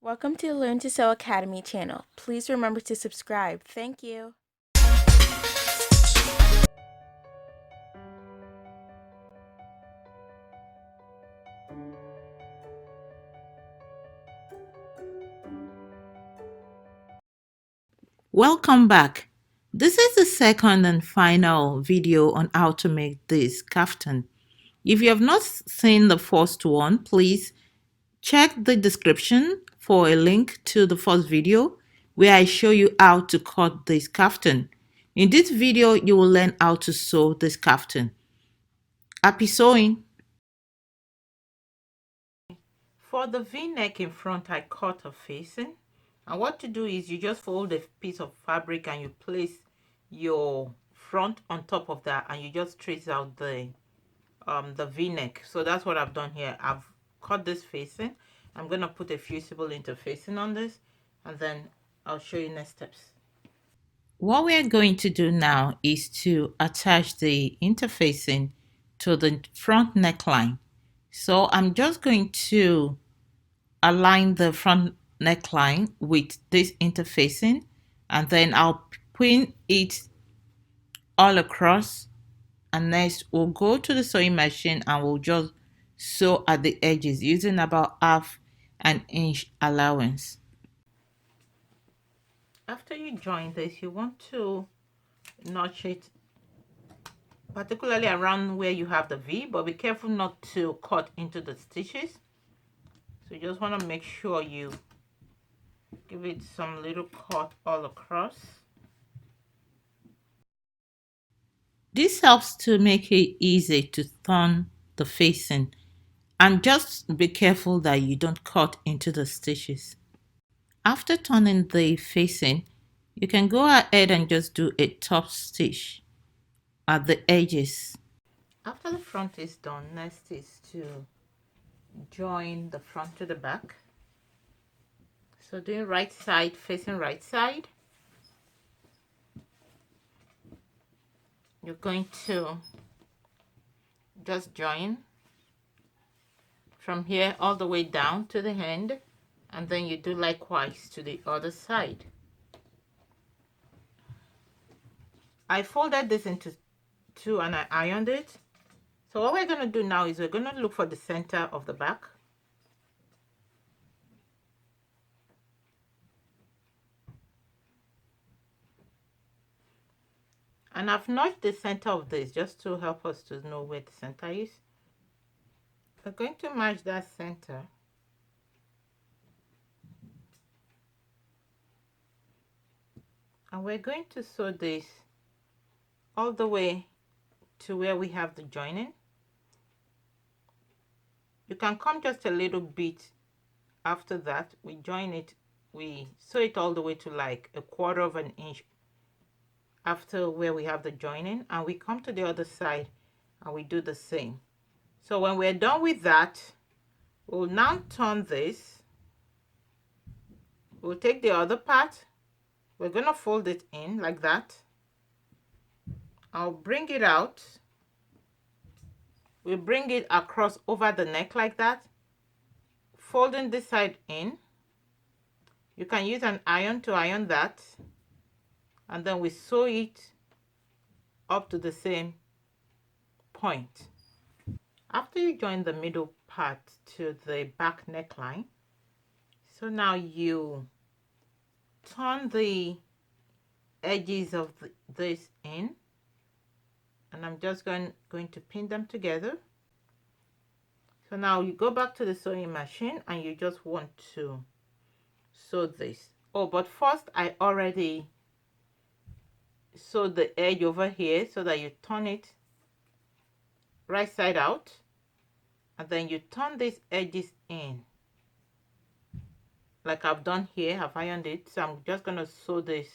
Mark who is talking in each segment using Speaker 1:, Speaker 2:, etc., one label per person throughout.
Speaker 1: Welcome to the Learn to Sew Academy channel. Please remember to subscribe. Thank you.
Speaker 2: Welcome back. This is the second and final video on how to make this kaftan. If you have not seen the first one, please check the description for a link to the first video where I show you how to cut this kaftan. In this video, you will learn how to sew this kaftan. Happy sewing! For the V-neck in front, I cut a facing. And what to do is you just fold a piece of fabric and you place your front on top of that and you just trace out the V-neck. So that's what I've done here. I've cut this facing. I'm going to put a fusible interfacing on this and then I'll show you next steps. What we're going to do now is to attach the interfacing to the front neckline. So I'm just going to align the front neckline with this interfacing and then I'll pin it all across, and next we'll go to the sewing machine and we'll just sew at the edges using about half an inch allowance. After you join this, you want to notch it particularly around where you have the V, but be careful not to cut into the stitches. So you just want to make sure you give it some little cut all across. This helps to make it easy to turn the facing, and just be careful that you don't cut into the stitches. After turning the facing, you can go ahead and just do a top stitch at the edges. After the front is done, next is to join the front to the back. So doing right side facing right side, you're going to just join from here all the way down to the end, and then you do likewise to the other side. I folded this into two and I ironed it. So what we're going to do now is we're going to look for the center of the back. And I've notched the center of this just to help us to know where the center is. We're going to match that center. And we're going to sew this all the way to where we have the joining. You can come just a little bit after that. We join it, we sew it all the way to like a quarter of an inch after where we have the joining, and we come to the other side and we do the same. So when we're done with that, we'll now turn this. We'll take the other part, we're going to fold it in like that. I'll bring it out. We bring it across over the neck like that, folding this side in. You can use an iron to iron that, and then we sew it up to the same point. After you join the middle part to the back neckline, so now you turn the edges of this in, and I'm just going to pin them together. So now you go back to the sewing machine and you just want to sew this. Oh, but first I already sewed the edge over here, so that you turn it right side out and then you turn these edges in like I've done here. I've ironed it, so I'm just going to sew this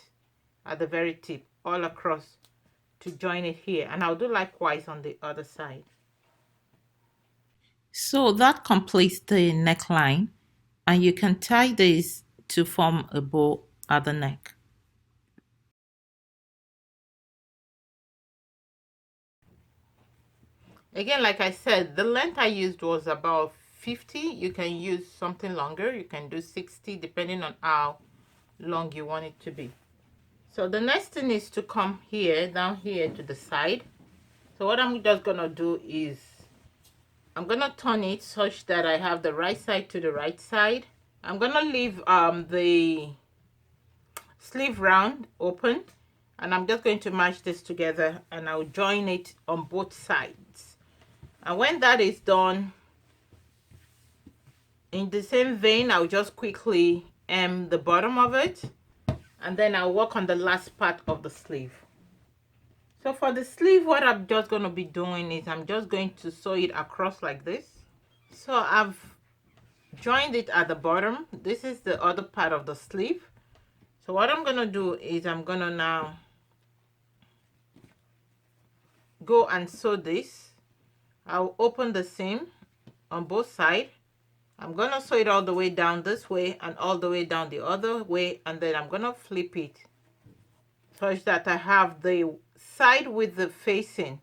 Speaker 2: at the very tip all across to join it here, and I'll do likewise on the other side. So that completes the neckline, and you can tie this to form a bow at the neck. Again, like I said, the length I used was about 50. You can use something longer. You can do 60 depending on how long you want it to be. So the next thing is to come here, down here to the side. So what I'm just gonna do is I'm gonna turn it such that I have the right side to the right side. I'm gonna leave the sleeve round open, and I'm just going to match this together, and I'll join it on both sides. And when that is done, in the same vein, I'll just quickly hem the bottom of it, and then I'll work on the last part of the sleeve. So for the sleeve, what I'm just going to be doing is I'm just going to sew it across like this. So I've joined it at the bottom. This is the other part of the sleeve. So what I'm going to do is I'm going to now go and sew this. I'll open the seam on both sides. I'm going to sew it all the way down this way and all the way down the other way, and then I'm going to flip it such that I have the side with the facing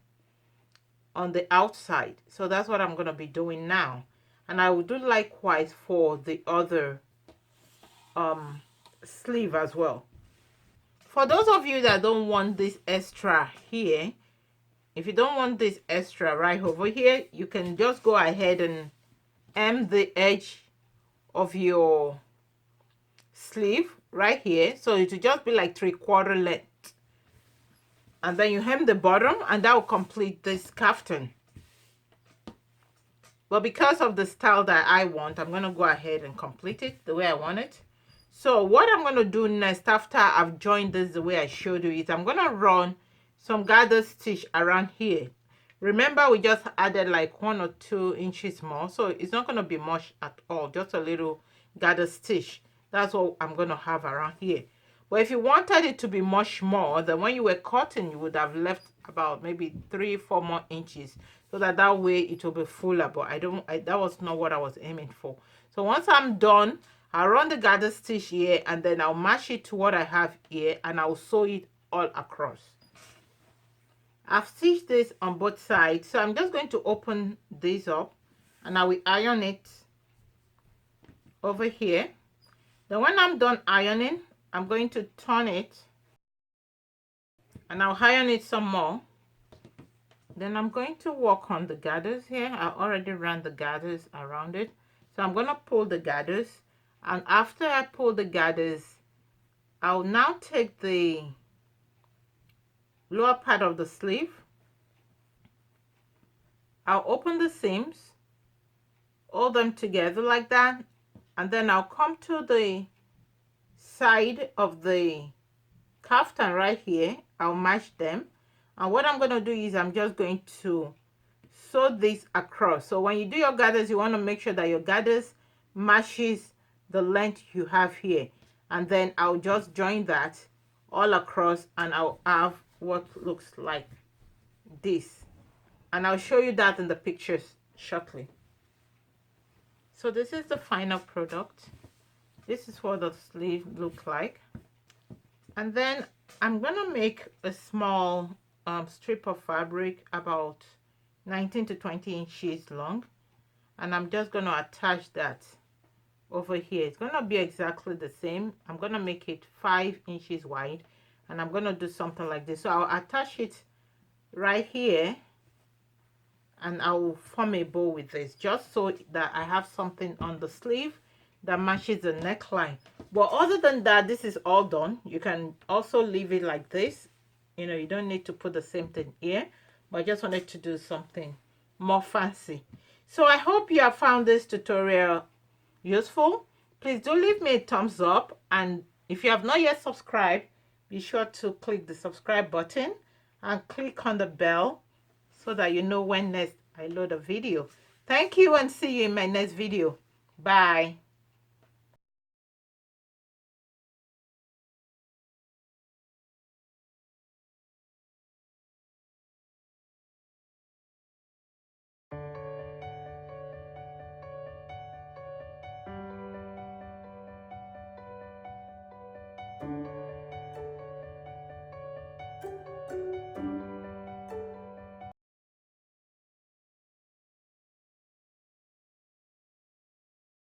Speaker 2: on the outside. So that's what I'm going to be doing now, and I will do likewise for the other sleeve as well. For those of you that don't want this extra here, if you don't want this extra right over here, you can just go ahead and hem the edge of your sleeve right here, so it will just be like 3/4 length, and then you hem the bottom, and that will complete this kaftan. But because of the style that I want, I'm going to go ahead and complete it the way I want it. So what I'm going to do next, after I've joined this the way I showed you, is I'm going to run some gather stitch around here. Remember, we just added like 1 or 2 inches more, so it's not going to be much at all, just a little gather stitch. That's what I'm going to have around here. But if you wanted it to be much more, then when you were cutting, you would have left about maybe 3-4 more inches, so that way it will be fuller. But that was not what I was aiming for. So once I'm done, I'll run the gather stitch here, and then I'll match it to what I have here, and I'll sew it all across. I've stitched this on both sides, so I'm just going to open this up, and I will iron it over here. Then when I'm done ironing, I'm going to turn it, and I'll iron it some more. Then I'm going to work on the gathers here. I already ran the gathers around it, so I'm going to pull the gathers, and after I pull the gathers, I'll now take the lower part of the sleeve. I'll open the seams, hold them together like that, and then I'll come to the side of the kaftan right here. I'll match them, and what I'm going to do is I'm just going to sew this across. So when you do your gathers, you want to make sure that your gathers matches the length you have here, and then I'll just join that all across, and I'll have what looks like this, and I'll show you that in the pictures shortly. So this is the final product. This is what the sleeve looks like, and then I'm gonna make a small strip of fabric about 19 to 20 inches long, and I'm just going to attach that over here. It's going to be exactly the same. I'm going to make it 5 inches wide, and I'm going to do something like this. So I'll attach it right here, and I will form a bow with this, just so that I have something on the sleeve that matches the neckline. But other than that, this is all done. You can also leave it like this. You know, you don't need to put the same thing here, but I just wanted to do something more fancy. So I hope you have found this tutorial useful. Please do leave me a thumbs up, and if you have not yet subscribed, be sure to click the subscribe button and click on the bell so that you know when next I load a video. Thank you, and see you in my next video. Bye.